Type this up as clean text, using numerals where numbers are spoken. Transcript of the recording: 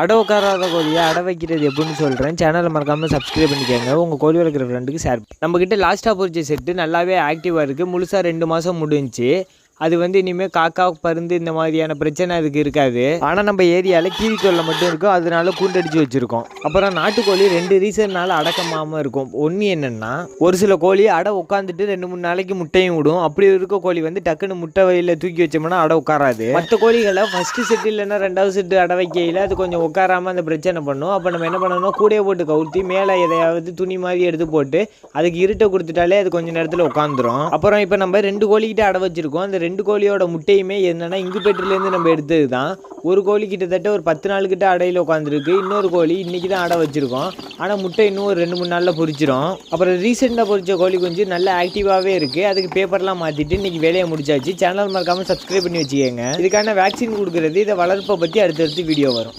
அடை உட்காராத கோழியை அடை வைக்கிறது எப்படின்னு சொல்கிறேன். சேனலை மறக்காமல் சப்ஸ்கிரைப் பண்ணிக்கோங்க. உங்கள் கோழி வளர்க்குற ஃப்ரெண்டுக்கு ஷேர். நம்மக்கிட்ட லாஸ்ட்டாக பொறிச்ச செட்டு நல்லாவே ஆக்டிவாக இருக்குது. முழுசாக 2 மாதம் முடிஞ்சிச்சு. அது இனிமேல் காக்கா பருந்து இந்த மாதிரியான பிரச்சனை அதுக்கு இருக்காது. ஆனால் நம்ம ஏரியாவில் கீரி தொல்லை மட்டும் இருக்கும். அதனால கூண்டடிச்சு வச்சுருக்கோம். அப்புறம் நாட்டுக்கோழி 2 ரீசன்னால அடக்கமாமல் இருக்கும். ஒன்று என்னென்னா, ஒரு சில கோழி அடை உட்காந்துட்டு 2-3 நாளைக்கு முட்டையும் விடும். அப்படி இருக்க கோழி டக்குன்னு முட்டை வயலில் தூக்கி வச்சோம்னா அடை உட்காராது. மற்ற கோழிகளை ஃபஸ்ட்டு செட்டு இல்லைன்னா 2வது செட்டு அடை வைக்கையில் அது கொஞ்சம் உட்காராமல் அந்த பிரச்சனை பண்ணும். அப்போ நம்ம என்ன பண்ணணும், கூடையை போட்டு கவுத்தி மேலே எதையாவது துணி மாதிரி எடுத்து போட்டு அதுக்கு இருட்டை கொடுத்துட்டாலே அது கொஞ்சம் நேரத்தில் உட்காந்துரும். அப்புறம் இப்போ நம்ம 2 கோழிக்கிட்ட அடை வச்சுருக்கோம். அந்த 2 கோழியோட முட்டையுமே என்னென்னா இங்குபேட்டர்லேருந்து நம்ம எடுத்தது தான். ஒரு கோழி கிட்டத்தட்ட ஒரு 10 நாளுக்கிட்ட அடையில் உட்காந்துருக்கு. இன்னொரு கோழி இன்றைக்கி தான் அடை வச்சுருக்கோம். ஆனால் முட்டை இன்னும் ஒரு 2-3 நாளில் பொரிச்சிடும். அப்புறம் ரீசெண்டாக பொரிச்ச கோழி கொஞ்சம் நல்ல ஆக்டிவாகவே இருக்குது. அதுக்கு பேப்பர்லாம் மாற்றிட்டு இன்றைக்கி வேலையை முடிச்சாச்சு. சேனல் மறக்காமல் சப்ஸ்கிரைப் பண்ணி வச்சுக்கோங்க. இதுக்கான வேக்சின் கொடுக்குறது, இதை வளர்ப்பை பற்றி அடுத்தடுத்து வீடியோ வரும்.